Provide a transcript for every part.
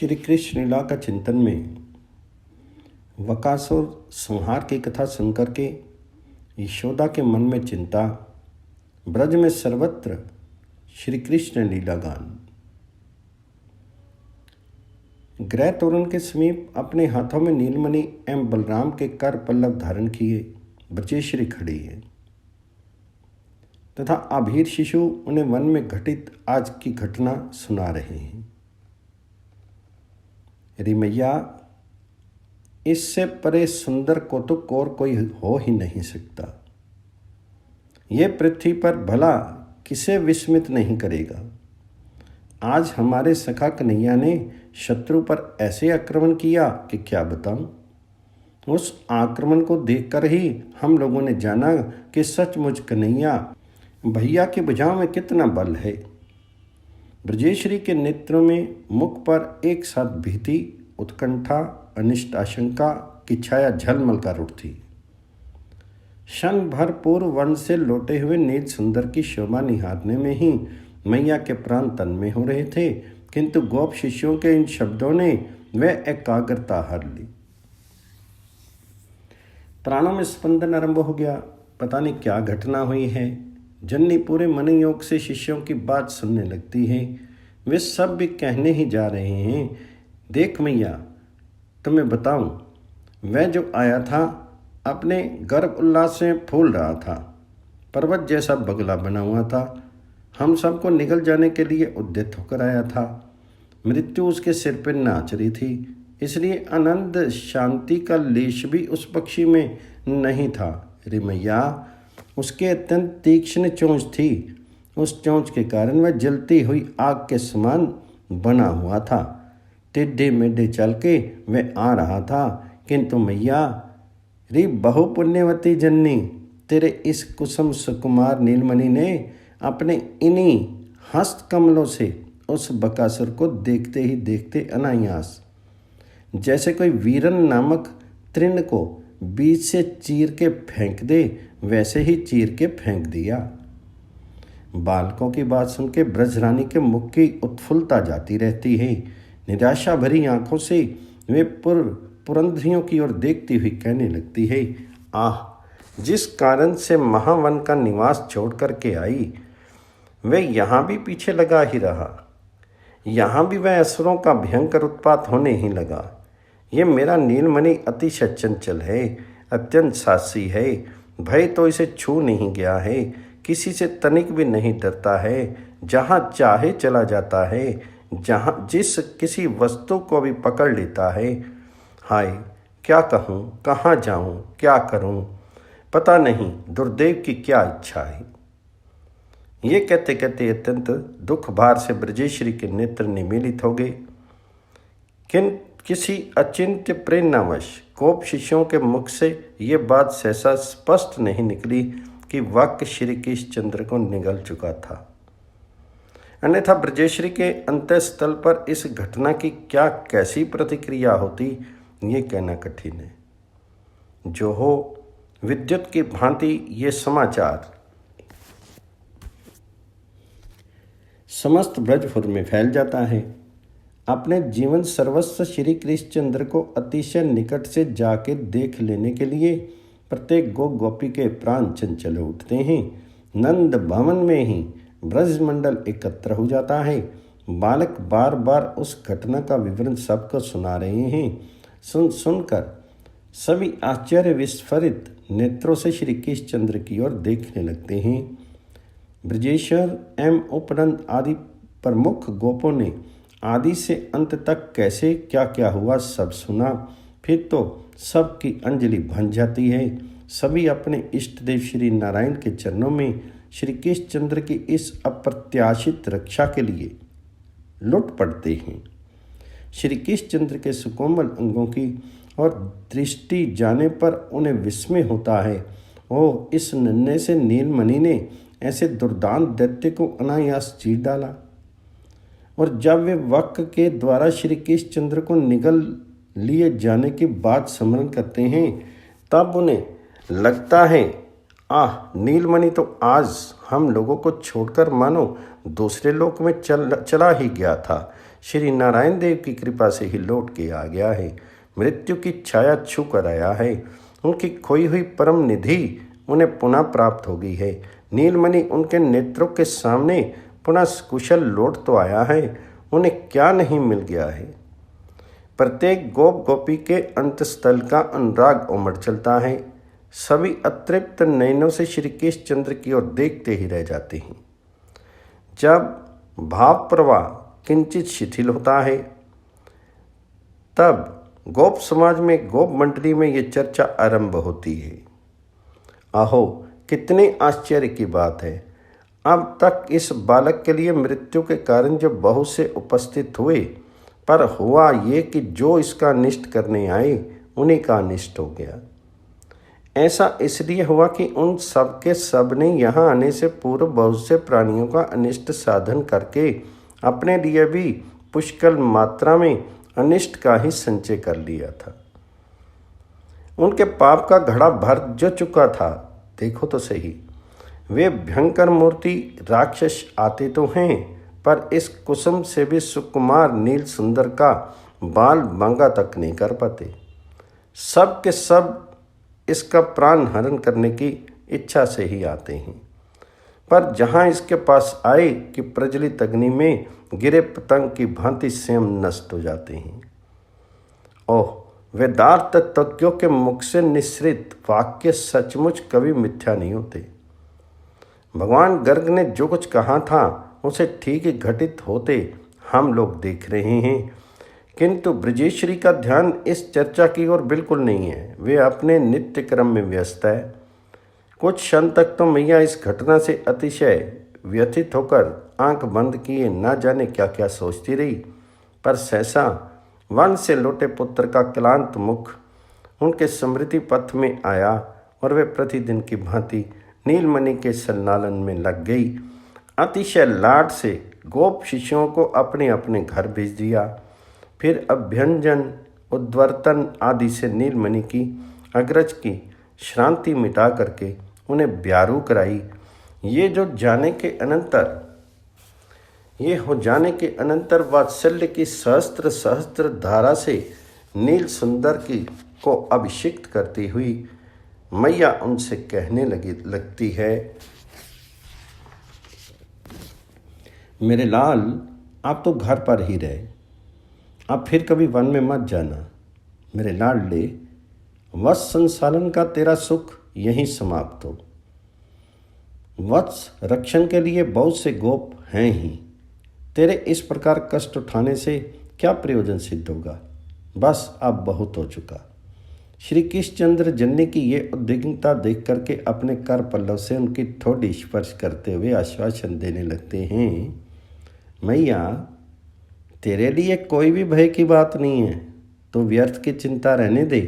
श्री कृष्ण लीला का चिंतन में वकासुर संहार की कथा सुनकर के यशोदा के मन में चिंता, ब्रज में सर्वत्र श्री कृष्ण लीला गान। गृह तोरण के समीप अपने हाथों में नीलमणि एवं बलराम के कर पल्लव धारण किए ब्रजेश्वरी खड़ी है तथा आभीर शिशु उन्हें वन में घटित आज की घटना सुना रहे हैं। रे मैया, इससे परे सुंदर कौतुक और कोई हो ही नहीं सकता। ये पृथ्वी पर भला किसे विस्मित नहीं करेगा। आज हमारे सखा कन्हैया ने शत्रु पर ऐसे आक्रमण किया कि क्या बताऊं। उस आक्रमण को देखकर ही हम लोगों ने जाना कि सचमुच कन्हैया भैया की भुजाओं में कितना बल है। ब्रजेश्वरी के नेत्रों में मुख पर एक साथ भीति, उत्कंठा, अनिष्ट आशंका की छाया झलमल कर उठती। क्षण भर पूर्व वन से लौटे हुए नील सुंदर की शोभा निहारने में ही मैया के प्राण तन में हो रहे थे, किंतु गोप शिष्यों के इन शब्दों ने वह एकाग्रता हर ली। प्राणों में स्पंदन आरंभ हो गया। पता नहीं क्या घटना हुई है। जननी पूरे मनोयोग से शिष्यों की बात सुनने लगती है। वे सब भी कहने ही जा रहे हैं, देख मैया, तुम्हें बताऊं, वह जो आया था अपने गर्भ उल्लास से फूल रहा था। पर्वत जैसा बगला बना हुआ था। हम सबको निगल जाने के लिए उद्यत होकर आया था। मृत्यु उसके सिर पर नाच रही थी, इसलिए आनंद शांति का लेश भी उस पक्षी में नहीं था। रे मैया, उसके अत्यंत तीक्ष्ण चोंच थी। उस चोंच के कारण वह जलती हुई आग के समान बना हुआ था। टेढ़े मेढ़े चल के वह आ रहा था, किंतु मैया, रे बहु पुण्यवती जननी, तेरे इस कुसुम सुकुमार नीलमणि ने अपने इन्हीं हस्त कमलों से उस बकासुर को देखते ही देखते अनायास जैसे कोई वीरन नामक तृण को बीच से चीर के फेंक दे, वैसे ही चीर के फेंक दिया। बालकों की बात सुन के ब्रजरानी के मुख की उत्फुल्लता जाती रहती है। निराशा भरी आंखों से वे पुरंधरियों की ओर देखती हुई कहने लगती है, आह, जिस कारण से महावन का निवास छोड़ कर के आई, वह यहाँ भी पीछे लगा ही रहा। यहाँ भी वह असुरों का भयंकर उत्पात होने ही लगा। ये मेरा नीलमणि अतिशय चंचल है, अत्यंत साहसी है। भय तो इसे छू नहीं गया है, किसी से तनिक भी नहीं डरता है। जहाँ चाहे चला जाता है, जहाँ जिस किसी वस्तु को भी पकड़ लेता है। हाय, क्या कहूँ, कहाँ जाऊँ, क्या करूँ, पता नहीं दुर्देव की क्या इच्छा है। ये कहते कहते अत्यंत दुख भार से ब्रजेश्वरी के नेत्र निमीलित हो गए। किसी अचिंत्य प्रेरणावश गोप शिष्यों के मुख से ये बात सहसा स्पष्ट नहीं निकली कि वाक्य श्री कृष्णचंद्र को निगल चुका था। अन्यथा ब्रजेश्वरी के अंतःस्थल पर इस घटना की क्या कैसी प्रतिक्रिया होती, ये कहना कठिन है। जो हो, विद्युत की भांति ये समाचार समस्त ब्रजपुर में फैल जाता है। अपने जीवन सर्वस्व श्री कृष्णचंद्र को अतिशय निकट से जाके देख लेने के लिए प्रत्येक गोपी के प्राण चंचल उठते हैं। नंद भवन में ही ब्रजमंडल एकत्र हो जाता है। बालक बार बार उस घटना का विवरण सबको सुना रहे हैं। सुनकर सभी आश्चर्य विस्फारित नेत्रों से श्री कृष्णचंद्र की ओर देखने लगते हैं। ब्रजेश्वर एवं उपनंद आदि प्रमुख गोपों ने आदि से अंत तक कैसे क्या क्या हुआ सब सुना। फिर तो सबकी अंजलि भन जाती है। सभी अपने इष्ट देव श्री नारायण के चरणों में श्री कृष्णचंद्र की इस अप्रत्याशित रक्षा के लिए लुट पड़ते हैं। श्री कृष्णचंद्र के सुकोमल अंगों की और दृष्टि जाने पर उन्हें विस्मय होता है। ओह, इस नन्हे से नीलमणि ने ऐसे दुर्दांत दैत्य को अनायास चीर डाला। और जब वे वक्र के द्वारा श्री कृष्णचंद्र को निगल लिए जाने की बात स्मरण करते हैं, तब उन्हें लगता है, आह, नीलमणि तो आज हम लोगों को छोड़कर मानो दूसरे लोक में चला ही गया था। श्री नारायण देव की कृपा से ही लौट के आ गया है। मृत्यु की छाया छू कर आया है। उनकी खोई हुई परम निधि उन्हें पुनः प्राप्त हो गई है। नीलमणि उनके नेत्रों के सामने पुनः कुशल लौट तो आया है। उन्हें क्या नहीं मिल गया है। प्रत्येक गोप गोपी के अंतस्थल का अनुराग उमड़ चलता है। सभी अतृप्त नयनों से श्री केश चंद्र की ओर देखते ही रह जाते हैं। जब भाव प्रवाह किंचित शिथिल होता है, तब गोप समाज में, गोप मंडली में ये चर्चा आरंभ होती है। आहो, कितने आश्चर्य की बात है। अब तक इस बालक के लिए मृत्यु के कारण जो बहुत से उपस्थित हुए, पर हुआ ये कि जो इसका अनिष्ट करने आए उन्हीं का अनिष्ट हो गया। ऐसा इसलिए हुआ कि उन सब के सब ने यहाँ आने से पूर्व बहुत से प्राणियों का अनिष्ट साधन करके अपने लिए भी पुष्कल मात्रा में अनिष्ट का ही संचय कर लिया था। उनके पाप का घड़ा भर जो चुका था। देखो तो सही, वे भयंकर मूर्ति राक्षस आते तो हैं, पर इस कुसुम से भी सुकुमार नील सुंदर का बाल बांगा तक नहीं कर पाते। सब के सब इसका प्राण हरण करने की इच्छा से ही आते हैं, पर जहाँ इसके पास आए कि प्रज्वलित अग्नि में गिरे पतंग की भांति स्वयं नष्ट हो जाते हैं। ओह, वेदार्थ तत्वज्ञों के मुख से निश्रित वाक्य सचमुच कभी मिथ्या नहीं होते। भगवान गर्ग ने जो कुछ कहा था उसे ठीक ही घटित होते हम लोग देख रहे हैं, किंतु ब्रजेश्वरी का ध्यान इस चर्चा की ओर बिल्कुल नहीं है। वे अपने नित्य क्रम में व्यस्त है। कुछ क्षण तक तो मैया इस घटना से अतिशय व्यथित होकर आंख बंद किए न जाने क्या क्या सोचती रही, पर सहसा वन से लौटे पुत्र का क्लांत मुख उनके स्मृति पथ में आया और वे प्रतिदिन की भांति नीलमणि के संलालन में लग गई। अतिशय लाड से गोप शिष्यों को अपने अपने घर भेज दिया। फिर अभ्यंजन, उद्वर्तन आदि से नीलमणि की अग्रज की श्रांति मिटा करके उन्हें ब्यारू कराई। ये हो जाने के अनंतर वात्सल्य की सहस्त्र सहस्त्र धारा से नील सुंदर को अभिषिक्त करती हुई मैया उनसे कहने लगती है, मेरे लाल, आप तो घर पर ही रहे, आप फिर कभी वन में मत जाना। मेरे लाडले, वत्स संसालन का तेरा सुख यहीं समाप्त हो। वत्स रक्षण के लिए बहुत से गोप हैं ही। तेरे इस प्रकार कष्ट उठाने से क्या प्रयोजन सिद्ध होगा। बस अब बहुत हो चुका। श्री कृष्णचंद्र जन्नी की ये उद्विग्नता देख करके अपने कर पल्लव से उनकी ठोड़ी स्पर्श करते हुए आश्वासन देने लगते हैं, मैया, तेरे लिए कोई भी भय की बात नहीं है, तो व्यर्थ की चिंता रहने दे।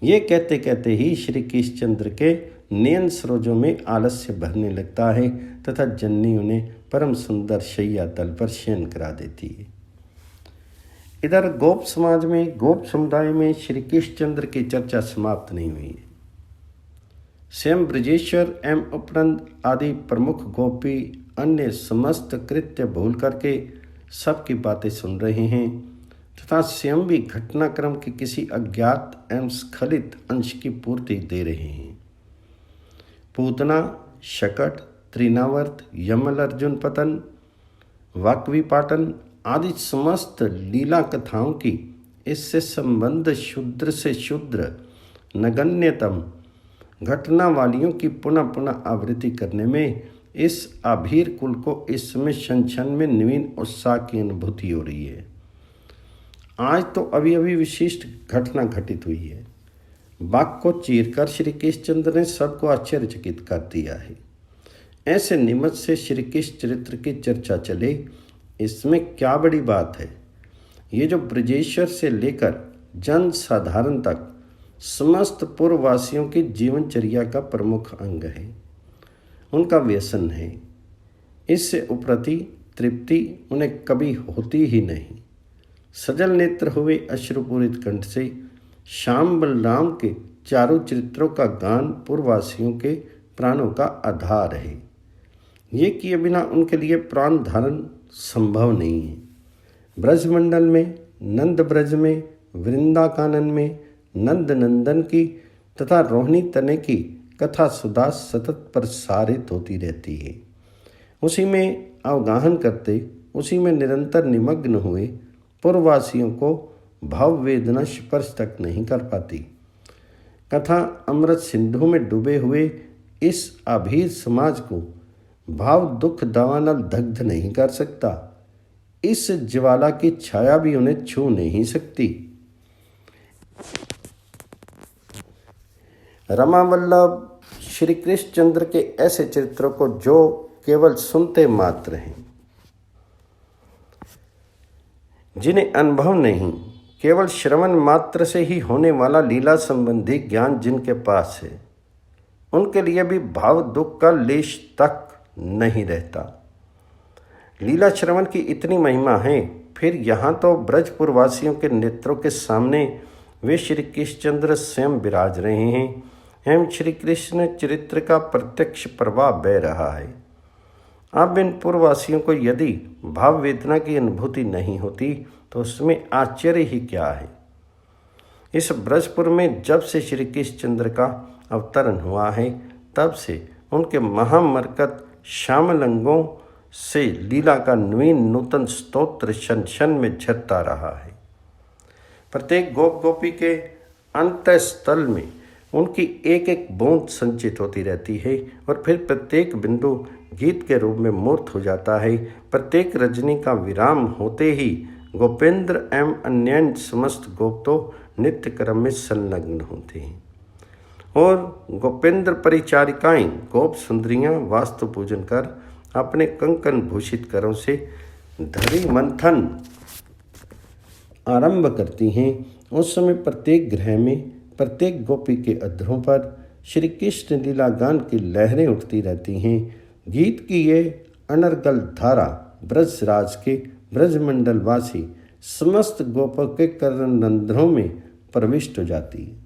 ये कहते कहते ही श्री कृष्णचंद्र के नयन सरोजों में आलस्य भरने लगता है तथा जन्नी उन्हें परम सुंदर शैया तल पर शयन करा देती है। इधर गोप समाज में, गोप समुदाय में श्री कृष्णचंद्र की चर्चा समाप्त नहीं हुई है। स्वयं ब्रजेश्वर एवं उपनंद आदि प्रमुख गोपी अन्य समस्त कृत्य भूल करके सबकी बातें सुन रहे हैं तथा स्वयं भी घटनाक्रम के किसी अज्ञात एवं स्खलित अंश की पूर्ति दे रहे हैं। पूतना, शकट, त्रिनावर्त, यमल अर्जुन पतन, वाक्वीपाटन आदि समस्त लीला कथाओं की इससे संबंध क्षुद्र से क्षुद्र नगण्यतम घटना वालियों की पुनः पुनः आवृत्ति करने में इस आभीर कुल को इस समय क्षण क्षण में नवीन उत्साह की अनुभूति हो रही है। आज तो अभी अभी विशिष्ट घटना घटित हुई है। वाक को चीरकर श्री कृष्णचंद्र ने सबको आश्चर्यचकित कर दिया है। ऐसे निमित्त से श्री कृष्ण चरित्र की चर्चा चले, इसमें क्या बड़ी बात है। ये जो ब्रजेश्वर से लेकर जन साधारण तक समस्त पूर्ववासियों की जीवनचर्या का प्रमुख अंग है, उनका व्यसन है। इससे उपरति तृप्ति उन्हें कभी होती ही नहीं। सजल नेत्र हुए अश्रुपूरित कंठ से श्याम बलराम के चारों चरित्रों का गान पूर्ववासियों के प्राणों का आधार है। ये किए बिना उनके लिए प्राण धारण संभव नहीं है। ब्रजमंडल में, नंद ब्रज में, वृंदाकानन में नंद नंदन की तथा रोहिणी तने की कथा सुधा सतत प्रसारित होती रहती है। उसी में अवगाहन करते, उसी में निरंतर निमग्न हुए पूर्ववासियों को भाव वेदना स्पर्श तक नहीं कर पाती। कथा अमृत सिंधु में डूबे हुए इस अभीर समाज को भाव दुख दावानल दग्ध नहीं कर सकता। इस ज्वाला की छाया भी उन्हें छू नहीं सकती। रमावल्लभ श्री कृष्णचंद्र के ऐसे चरित्रों को जो केवल सुनते मात्र हैं, जिन्हें अनुभव नहीं, केवल श्रवण मात्र से ही होने वाला लीला संबंधी ज्ञान जिनके पास है, उनके लिए भी भाव दुख का लेश तक नहीं रहता। लीला श्रवण की इतनी महिमा है, फिर यहाँ तो ब्रजपुरवासियों के नेत्रों के सामने वे श्री कृष्णचंद्र स्वयं विराज रहे हैं एवं श्री कृष्ण चरित्र का प्रत्यक्ष प्रवाह बह रहा है। अब इन पूर्ववासियों को यदि भाव वेदना की अनुभूति नहीं होती तो उसमें आश्चर्य ही क्या है। इस ब्रजपुर में जब से श्री कृष्णचंद्र का अवतरण हुआ है, तब से उनके महामरकत श्यामल अंगों से लीला का नवीन नूतन स्तोत्र क्षण क्षण में झरता रहा है। प्रत्येक गोप गोपी के अंतःस्थल में उनकी एक एक बूंद संचित होती रहती है और फिर प्रत्येक बिंदु गीत के रूप में मूर्त हो जाता है। प्रत्येक रजनी का विराम होते ही गोपेंद्र एवं अन्य समस्त गोप तो नित्य क्रम में संलग्न होते हैं और गोपेंद्र परिचारिकाएं गोप सुंदरियां वास्तु पूजन कर अपने कंकन भूषित करों से धरी मंथन आरंभ करती हैं। उस समय प्रत्येक ग्रह में, प्रत्येक गोपी के अधरों पर श्री कृष्ण लीला गान की लहरें उठती रहती हैं। गीत की ये अनर्गल धारा ब्रजराज के ब्रजमंडलवासी समस्त गोपों के कर्णरंध्रों में प्रविष्ट हो जाती है।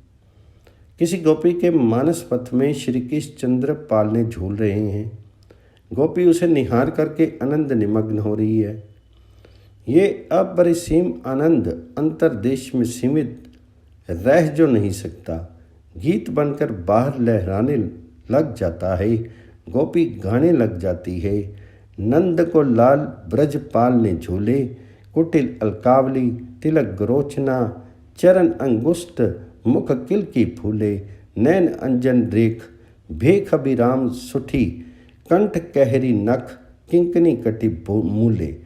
किसी गोपी के मानस पथ में श्री कृष्णचंद्र पालने झूल रहे हैं। गोपी उसे निहार करके आनंद निमग्न हो रही है। ये अपरिसीम आनंद अंतरदेश में सीमित रह जो नहीं सकता, गीत बनकर बाहर लहराने लग जाता है। गोपी गाने लग जाती है। नंद को लाल ब्रजपाल ने झूले, कुटिल अलकावली तिलक ग्रोचना, चरण अंगुष्ट मुख किल की फूले, नैन अंजन रेख भेख अभिराम सुठी, कंठ कहरी नख किंकनी कटि मूले,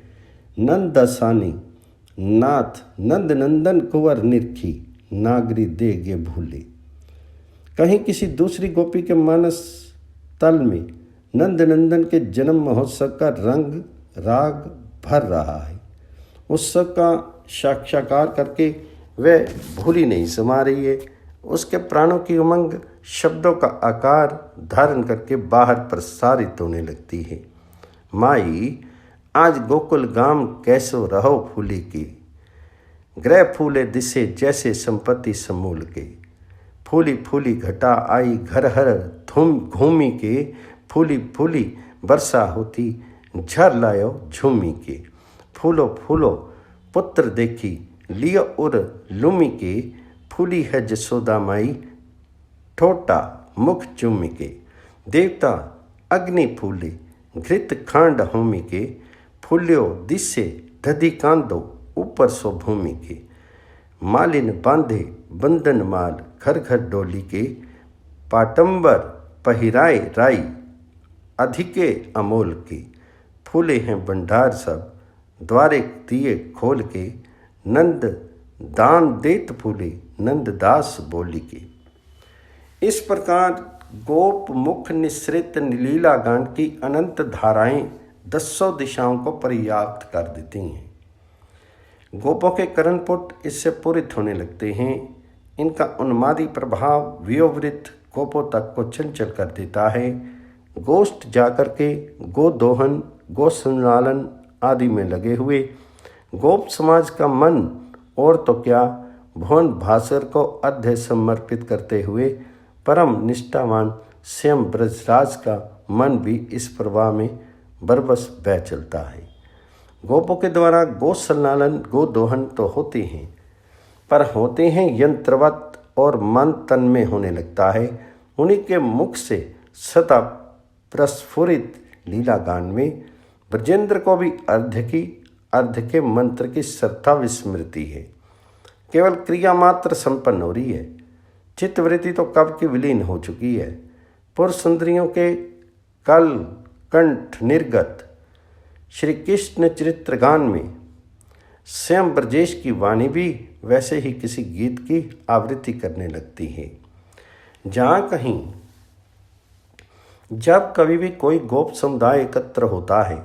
नंदसानी नाथ नंद नंदन कुंवर निरखी, नागरी देगे भूले। कहीं किसी दूसरी गोपी के मानस तल में नंद नंदन के जन्म महोत्सव का रंग राग भर रहा है। उत्सव का साक्षात्कार करके वह भूली नहीं समा रही है। उसके प्राणों की उमंग शब्दों का आकार धारण करके बाहर प्रसारित होने लगती है। माई आज गोकुल गाम कैसो रहो फूली की, ग्रह फूले दिसे जैसे संपत्ति समूल के, फूली फूली घटा आई घर हर धूम घूमी के, फूली फूली वर्षा होती झर लायो झूमी के, फूलो फूलो पुत्र देखी लियो उर लुमी के, फूली है जसोदा माई ठोटा मुख चूमी के, देवता अग्नि फूले घृत खांड होमी के, फूल्यो दिसे दधी कांदो ऊपर सो भूमि के, मालिन बांधे बंधन माल घर घर डोली के, पाटंबर पहिराए राई अधिके अमोल के, फूले हैं भंडार सब द्वारे दिए खोल के, नंद दान देत फूले नंददास बोली के। इस प्रकार गोप मुख निसृत लीला गान की अनंत धाराएं दसों दिशाओं को पर्याप्त कर देती हैं। गोपों के कर्णपुट इससे पूरित होने लगते हैं। इनका उन्मादी प्रभाव वियोवृत गोपों तक को चंचल कर देता है। गोष्ठ जाकर के गोदोहन गो संलालन आदि में लगे हुए गोप समाज का मन और तो क्या भुवन भास्कर को अध्य समर्पित करते हुए परम निष्ठावान स्वयं ब्रजराज का मन भी इस प्रवाह में बरबस बह चलता है। गोपों के द्वारा गो संलालन गो दोहन तो होते हैं, पर होते हैं यंत्रवत और मन तन में होने लगता है। उन्हीं के मुख से सदा प्रस्फुरित लीला गान में ब्रजेंद्र को भी अर्ध के मंत्र की श्रद्धा विस्मृति है। केवल क्रिया मात्र संपन्न हो रही है, चित्तवृत्ति तो कब की विलीन हो चुकी है। पुरुष सुंदरियों के कल कंठ निर्गत श्री कृष्ण चरित्र गान में स्वयं ब्रजेश की वाणी भी वैसे ही किसी गीत की आवृत्ति करने लगती है। जहाँ कहीं जब कभी भी कोई गोप समुदाय एकत्र होता है,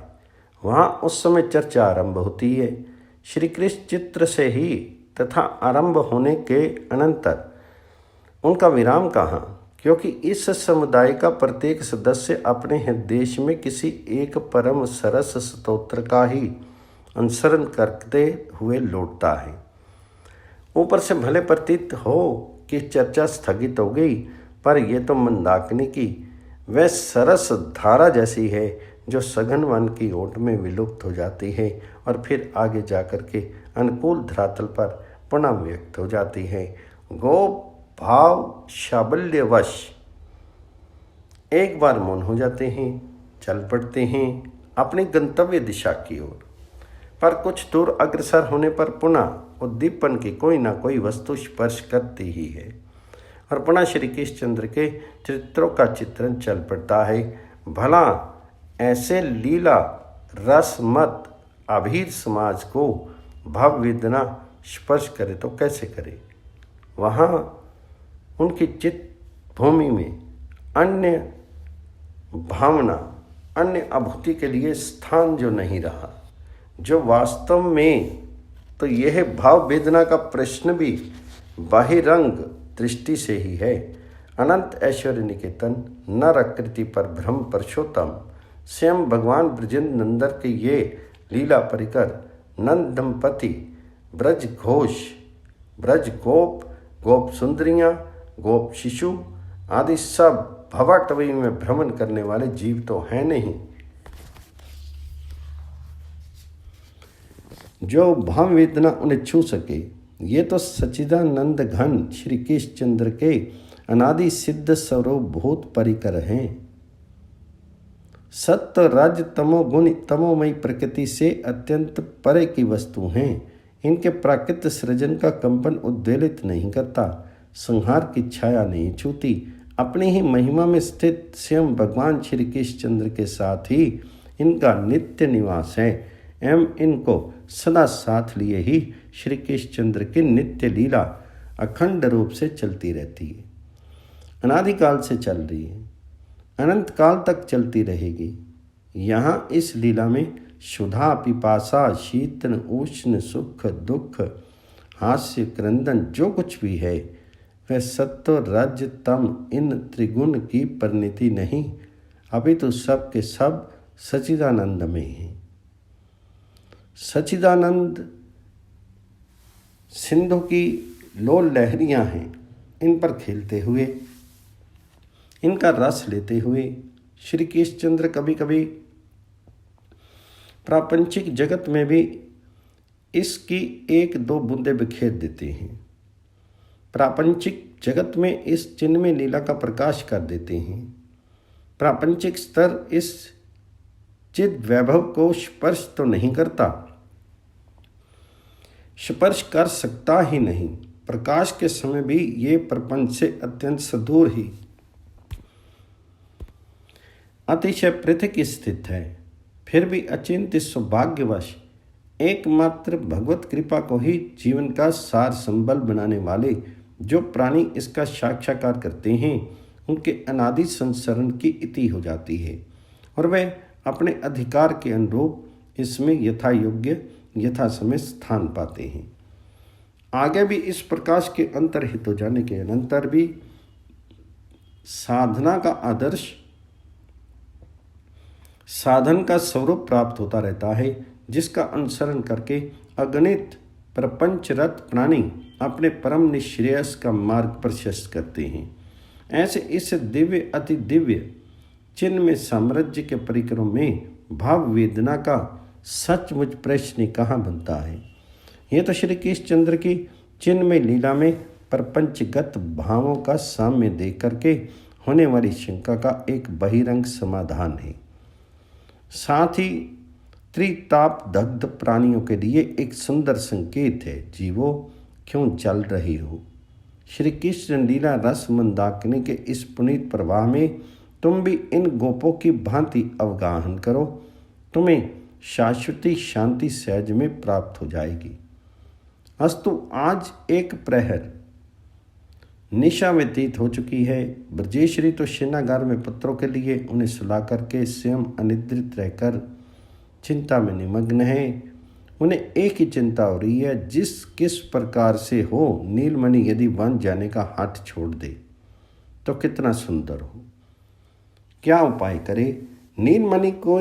वहाँ उस समय चर्चा आरंभ होती है। श्री कृष्ण चित्र से ही तथा आरंभ होने के अनंतर उनका विराम कहाँ, क्योंकि इस समुदाय का प्रत्येक सदस्य अपने देश में किसी एक परम सरस स्तोत्र का ही अनुसरण करते हुए लौटता है। ऊपर से भले प्रतीत हो कि चर्चा स्थगित हो गई, पर यह तो मंदाकिनी की वह सरस धारा जैसी है जो सघन वन की ओट में विलुप्त हो जाती है और फिर आगे जाकर के अनुकूल धरातल पर पुनः व्यक्त हो जाती है। गोप भाव शाबल्यवश एक बार मौन हो जाते हैं, चल पड़ते हैं अपनी गंतव्य दिशा की ओर, पर कुछ दूर अग्रसर होने पर पुनः उद्दीपन की कोई ना कोई वस्तु स्पर्श करती ही है और पुनः श्री कृष्णचंद्र के चरित्रों का चित्रण चल पड़ता है। भला ऐसे लीला रसमत अभीर समाज को भाव वेदना स्पर्श करे तो कैसे करे। वहाँ उनकी चित्त भूमि में अन्य भावना, अन्य अनुभूति के लिए स्थान जो नहीं रहा, जो वास्तव में तो यह भाव वेदना का प्रश्न भी बाहिरंग दृष्टि से ही है। अनंत ऐश्वर्य निकेतन नर आकृति पर ब्रह्म परशोत्तम स्वयं भगवान ब्रजेंद्र नंदन के ये लीला परिकर नंद दंपति ब्रज घोष, ब्रज गोप, गोप सुंदरियाँ, गोप शिशु आदि सब भवाटवी में भ्रमण करने वाले जीव तो हैं नहीं, जो भाव वेदना उन्हें छू सके। ये तो सच्चिदानंद घन श्री कृष्णचंद्र के अनादि सिद्ध स्वरूप भूत परिकर हैं। सत्य राज्य तमोगुण तमोमयी प्रकृति से अत्यंत परे की वस्तु हैं। इनके प्राकृत सृजन का कंपन उद्वेलित नहीं करता, संहार की छाया नहीं छूती। अपनी ही महिमा में स्थित स्वयं भगवान श्री कृष्णचंद्र के साथ ही इनका नित्य निवास है एवं इनको सदा साथ लिए ही श्री कृष्णचंद्र की नित्य लीला अखंड रूप से चलती रहती है, अनादिकाल से चल रही है, अनंत काल तक चलती रहेगी। यहाँ इस लीला में क्षुधा पिपासा शीतन उष्ण सुख दुख हास्य क्रंदन जो कुछ भी है वह सत्व राज्य तम इन त्रिगुण की परिणति नहीं, अभी तो सब के सब सच्चिदानंद में है। सच्चिदानंद सिंधु की लोल लहरियाँ हैं, इन पर खेलते हुए इनका रस लेते हुए श्री कृष्णचंद्र कभी कभी प्रापंचिक जगत में भी इसकी एक दो बूंदें बिखेर देते हैं, प्रापंचिक जगत में इस चिन्मय लीला का प्रकाश कर देते हैं। प्रापंचिक स्तर इस चिद वैभव को स्पर्श तो नहीं करता, स्पर्श कर सकता ही नहीं। प्रकाश के समय भी ये प्रपंच से अत्यंत सुदूर ही अतिशय पृथक स्थित है। फिर भी अचिंत्य सौभाग्यवश एकमात्र भगवत कृपा को ही जीवन का सार संबल बनाने वाले जो प्राणी इसका साक्षात्कार करते हैं उनके अनादि संसरण की इति हो जाती है और वे अपने अधिकार के अनुरूप इसमें यथा योग्य यथा समय स्थान पाते हैं। आगे भी इस प्रकाश के अंतर्हित हो जाने के अनंतर भी साधना का आदर्श साधन का स्वरूप प्राप्त होता रहता है, जिसका अनुसरण करके अगणित प्रपंचरत प्राणी अपने परम निश्रेयस का मार्ग प्रशस्त करते हैं। ऐसे इस दिव्य अति दिव्य चिन्ह में साम्राज्य के परिक्रम में भाव वेदना का सचमुच प्रश्न कहाँ बनता है। ये तो श्री कृष्णचंद्र की चिन्मय लीला में प्रपंचगत भावों का साम्य देख करके होने वाली शंका का एक बहिरंग समाधान है। साथ ही त्रिताप दग्ध प्राणियों के लिए एक सुंदर संकेत है, जीवो क्यों जल रही हो। श्री कृष्ण लीला रस मंदाकिनी के इस पुनीत प्रवाह में तुम भी इन गोपों की भांति अवगाहन करो, तुम्हें शाश्वती शांति सहज में प्राप्त हो जाएगी। अस्तु आज एक प्रहर निशा व्यतीत हो चुकी है। ब्रजेश्वरी तो शयनागार में पुत्रों के लिए उन्हें सुला करके स्वयं अनिद्रित रहकर चिंता में निमग्न है। उन्हें एक ही चिंता हो रही है, किस प्रकार से हो नीलमणि यदि वन जाने का हाथ छोड़ दे तो कितना सुंदर हो। क्या उपाय करे, नीलमणि को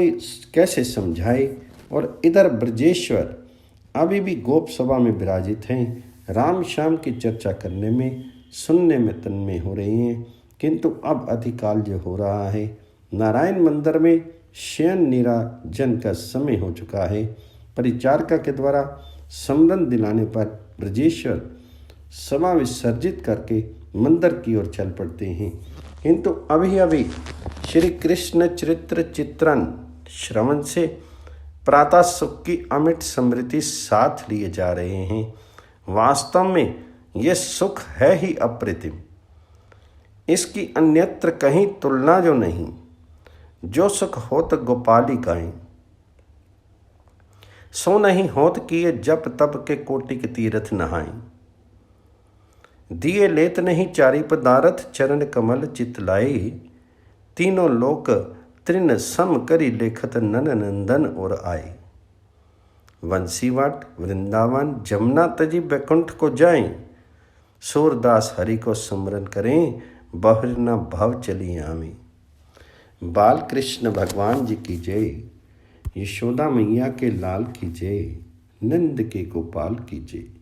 कैसे समझाए। और इधर ब्रजेश्वर अभी भी गोप सभा में विराजित हैं, राम श्याम की चर्चा करने में सुनने में तन्मय हो रही हैं। किंतु अब अधिकाल जो हो रहा है, नारायण मंदिर में शयन निराजन का समय हो चुका है। परिचारिका के द्वारा समरण दिलाने पर ब्रजेश्वर सभा विसर्जित करके मंदिर की ओर चल पड़ते हैं। किंतु अभी अभी श्री कृष्ण चरित्र चित्रण श्रवण से प्रातः सुख की अमिट समृद्धि साथ लिए जा रहे हैं। वास्तव में यह सुख है ही अप्रतिम, इसकी अन्यत्र कहीं तुलना जो नहीं। जो सुख होत गोपाली गाएं, सो नहीं होत किए जप तप के कोटि के तीर्थ नहाएं। दिए लेत नहीं चारि पदारथ, चरण कमल चित लाए। तीनों लोक तृण सम करी लेखत नन नंदन और आए। वंशीवाट वृंदावन जमुना तजी बैकुंठ को जाएं। सूरदास हरि को सुमरन करें, बहुर न भव चली आवें। बाल कृष्ण भगवान जी की जय, यशोदा मैया के लाल की जय, नंद के गोपाल की जय।